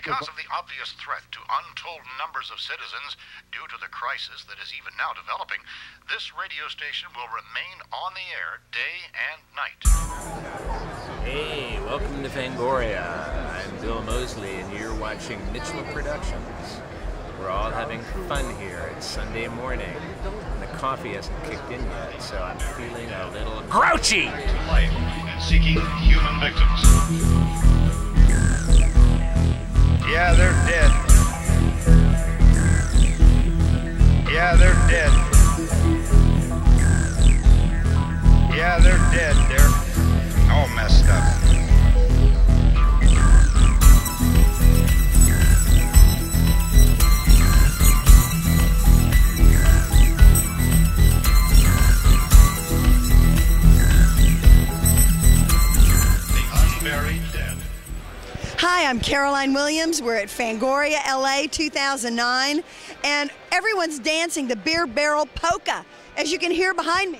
Because of the obvious threat to untold numbers of citizens due to the crisis that is even now developing, this radio station will remain on the air day and night. Hey, welcome to Fangoria. I'm Bill Mosley, and you're watching Mitchell Productions. We're all having fun here. It's Sunday morning, and the coffee hasn't kicked in yet, so I'm feeling a little grouchy. Life and seeking human victims. Yeah, they're dead. Yeah, they're dead. Yeah, they're dead. They're all messed up. Hi, I'm Caroline Williams. We're at Fangoria, LA 2009, and everyone's dancing the beer barrel polka, as you can hear behind me.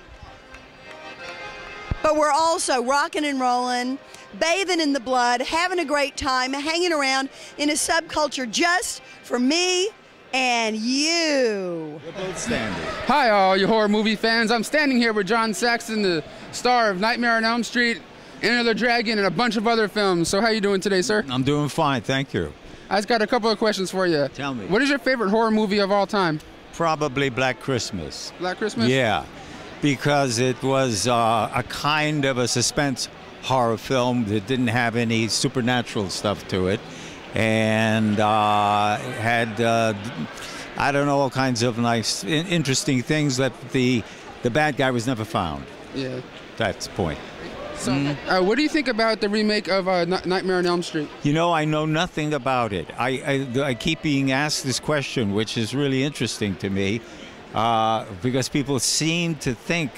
But we're also rocking and rolling, bathing in the blood, having a great time, hanging around in a subculture just for me and you. We're both standing. Hi, all you horror movie fans. I'm standing here with John Saxon, the star of Nightmare on Elm Street, Enter the Dragon, and a bunch of other films. So how you doing today, sir? I'm doing fine, thank you. I just got a couple of questions for you. Tell me. What is your favorite horror movie of all time? Probably Black Christmas. Black Christmas? Yeah, because it was a kind of a suspense horror film that didn't have any supernatural stuff to it, and had I don't know, all kinds of nice, interesting things that the bad guy was never found. Yeah. That's the point. So, what do you think about the remake of Nightmare on Elm Street? You know, I know nothing about it. I keep being asked this question, which is really interesting to me, because people seem to think,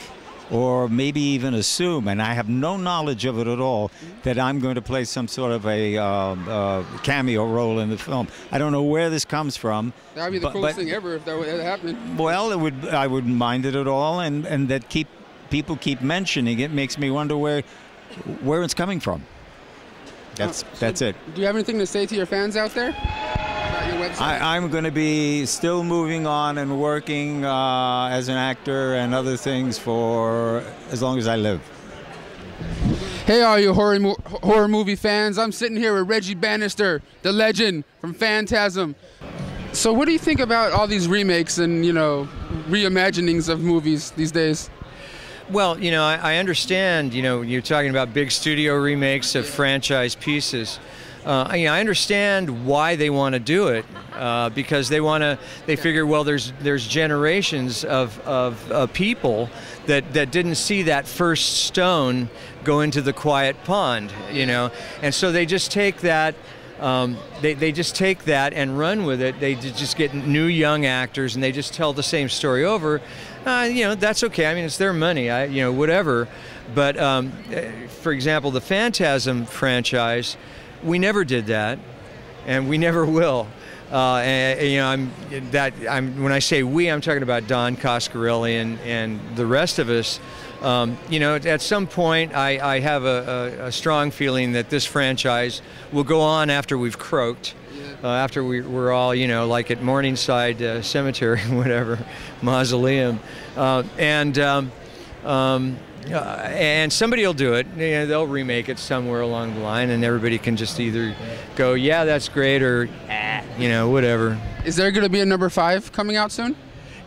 or maybe even assume, and I have no knowledge of it at all, that I'm going to play some sort of a cameo role in the film. I don't know where this comes from. That would be the coolest thing ever if that happened. Well, I wouldn't mind it at all, and that people keep mentioning it makes me wonder where it's coming from. That's it. Do you have anything to say to your fans out there about your website? I'm going to be still moving on and working as an actor and other things for as long as I live. Hey, all you horror movie fans. I'm sitting here with Reggie Banister, the legend from Phantasm. So what do you think about all these remakes and, reimaginings of movies these days? Well, I understand, you're talking about big studio remakes of franchise pieces. I understand why they want to do it, because they figure, well, there's generations of people that didn't see that first stone go into the quiet pond, and so they just take that. They just take that and run with it. They just get new young actors and they just tell the same story over. That's okay. I mean, it's their money. Whatever. But for example, the Phantasm franchise, we never did that, and we never will. When I say we, I'm talking about Don Coscarelli and the rest of us. At some point, I have a strong feeling that this franchise will go on after we've croaked, after we're all, like at Morningside Cemetery, whatever, mausoleum, and somebody will do it. They'll remake it somewhere along the line, and everybody can just either go, yeah, that's great, or, whatever. Is there going to be a number 5 coming out soon?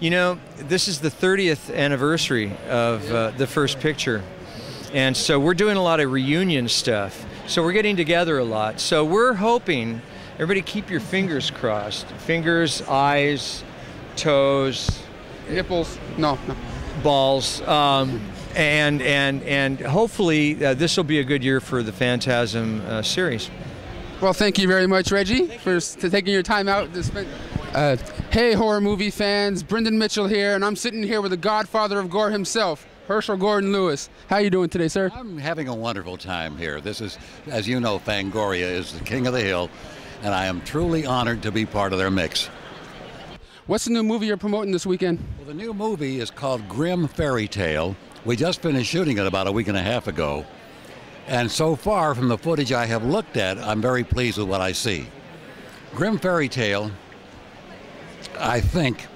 This is the 30th anniversary of the first picture. And so we're doing a lot of reunion stuff. So we're getting together a lot. So we're hoping, everybody keep your fingers crossed. Fingers, eyes, toes. Nipples. No. Balls. And hopefully this will be a good year for the Phantasm series. Well, thank you very much, Reggie, for taking your time out to spend. Hey, horror movie fans, Brendan Mitchell here, and I'm sitting here with the godfather of gore himself, Herschel Gordon Lewis. How you doing today, sir? I'm having a wonderful time here. This is, as you know, Fangoria is the king of the hill, and I am truly honored to be part of their mix. What's the new movie you're promoting this weekend? Well, the new movie is called Grim Fairy Tale. We just finished shooting it about a week and a half ago. And so far, from the footage I have looked at, I'm very pleased with what I see. Grim Fairy Tale, I think,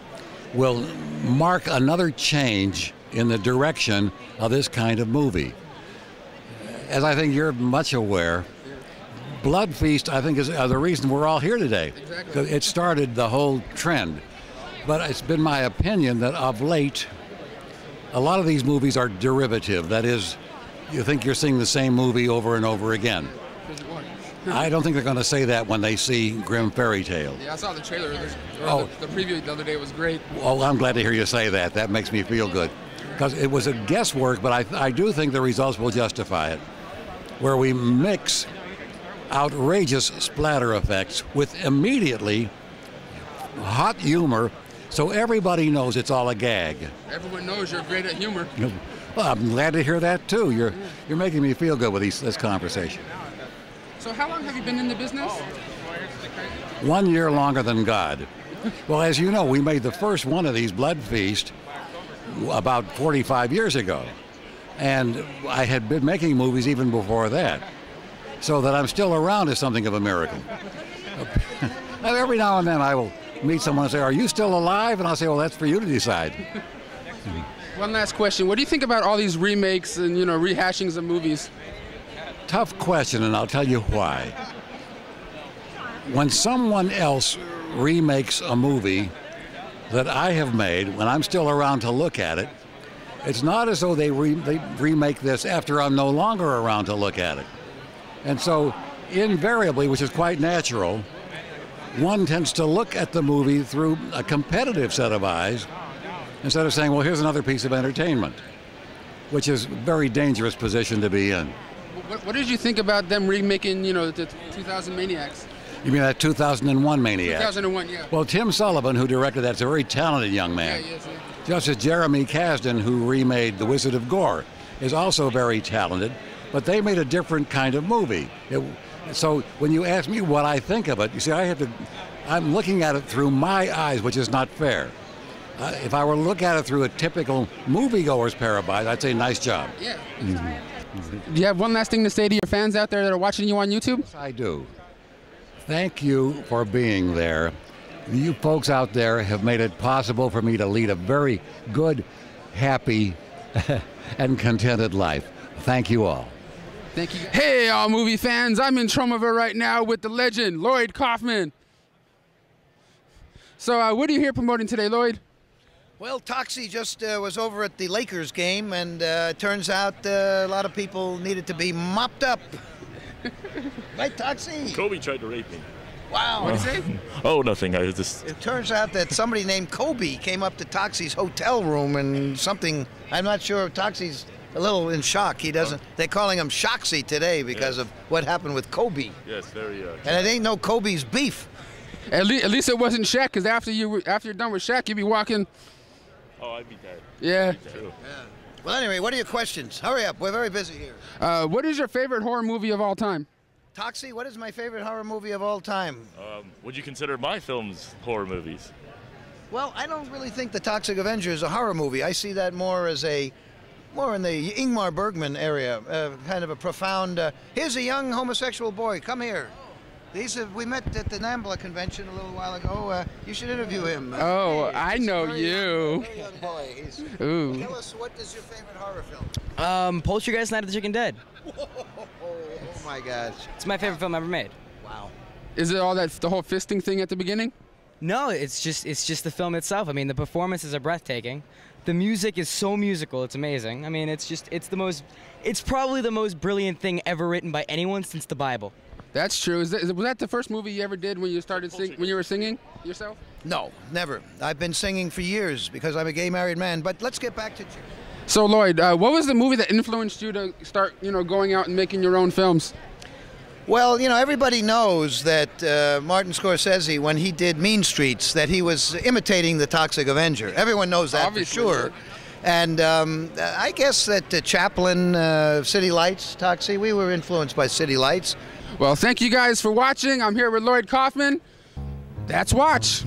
will mark another change in the direction of this kind of movie. As I think you're much aware, Blood Feast, I think, is the reason we're all here today. Exactly. It started the whole trend. But it's been my opinion that of late, a lot of these movies are derivative. That is, you think you're seeing the same movie over and over again. I don't think they're going to say that when they see Grim Fairy Tale. Yeah, I saw the trailer. The preview the other day was great. Well, I'm glad to hear you say that. That makes me feel good. Because it was a guesswork, but I do think the results will justify it. Where we mix outrageous splatter effects with immediately hot humor, so everybody knows it's all a gag. Everyone knows you're great at humor. Well, I'm glad to hear that too. You're making me feel good with this conversation. So how long have you been in the business? 1 year longer than God. Well, as you know, we made the first one of these Blood Feast about 45 years ago. And I had been making movies even before that. So that I'm still around is something of a miracle. Every now and then I will meet someone and say, "Are you still alive?" And I'll say, "Well, that's for you to decide." One last question. What do you think about all these remakes and, rehashings of movies? Tough question, and I'll tell you why. When someone else remakes a movie that I have made, when I'm still around to look at it, it's not as though they remake this after I'm no longer around to look at it. And so, invariably, which is quite natural, one tends to look at the movie through a competitive set of eyes instead of saying, well, here's another piece of entertainment, which is a very dangerous position to be in. What did you think about them remaking, the 2000 Maniacs? You mean that 2001 Maniac? 2001, yeah. Well, Tim Sullivan, who directed that's a very talented young man. Yeah, yes, yeah. Just as Jeremy Kasdan, who remade The Wizard of Gore, is also very talented, but they made a different kind of movie. So when you ask me what I think of it, you see, I'm looking at it through my eyes, which is not fair. If I were to look at it through a typical moviegoer's pair of eyes, I'd say nice job. Yeah. Do you have one last thing to say to your fans out there that are watching you on YouTube? Yes, I do. Thank you for being there. You folks out there have made it possible for me to lead a very good, happy, and contented life. Thank you all. Thank you. Hey, all movie fans. I'm in Tromaville right now with the legend, Lloyd Kaufman. So what are you here promoting today, Lloyd? Well, Toxie just was over at the Lakers game, and turns out a lot of people needed to be mopped up. Right, Toxie? Kobe tried to rape me. Wow. What did he say? Oh, nothing. I was just... It turns out that somebody named Kobe came up to Toxie's hotel room and something, I'm not sure, Toxie's a little in shock. He doesn't, they're calling him Shoxie today because of what happened with Kobe. Yes, very... And it ain't no Kobe's beef. At least it wasn't Shaq, because after you're done with Shaq, you'd be walking... Oh, I'd be dead. Yeah. Yeah. Well, anyway, what are your questions? Hurry up. We're very busy here. What is your favorite horror movie of all time? Toxie, what is my favorite horror movie of all time? Would you consider my films horror movies? Well, I don't really think The Toxic Avenger is a horror movie. I see that more as more in the Ingmar Bergman area, kind of a profound, here's a young homosexual boy, come here. We met at the NAMBLA convention a little while ago. You should interview him. Oh, I know you. Very young boy. Ooh. Tell us, what is your favorite horror film? Poltergeist: Night of the Chicken Dead. Oh my gosh. It's my favorite film ever made. Wow. Is it all the whole fisting thing at the beginning? No, it's just the film itself. I mean, the performances are breathtaking. The music is so musical, it's amazing. I mean, it's probably the most brilliant thing ever written by anyone since the Bible. That's true. Was that the first movie you ever did when you started when you were singing yourself? No, never. I've been singing for years because I'm a gay married man. But let's get back to... So Lloyd, what was the movie that influenced you to start, going out and making your own films? Well, everybody knows that Martin Scorsese, when he did Mean Streets, that he was imitating The Toxic Avenger. Everyone knows that. Obviously, for sure. And I guess that Chaplin, City Lights, Toxie, we were influenced by City Lights. Well, thank you guys for watching. I'm here with Lloyd Kaufman. That's Watch.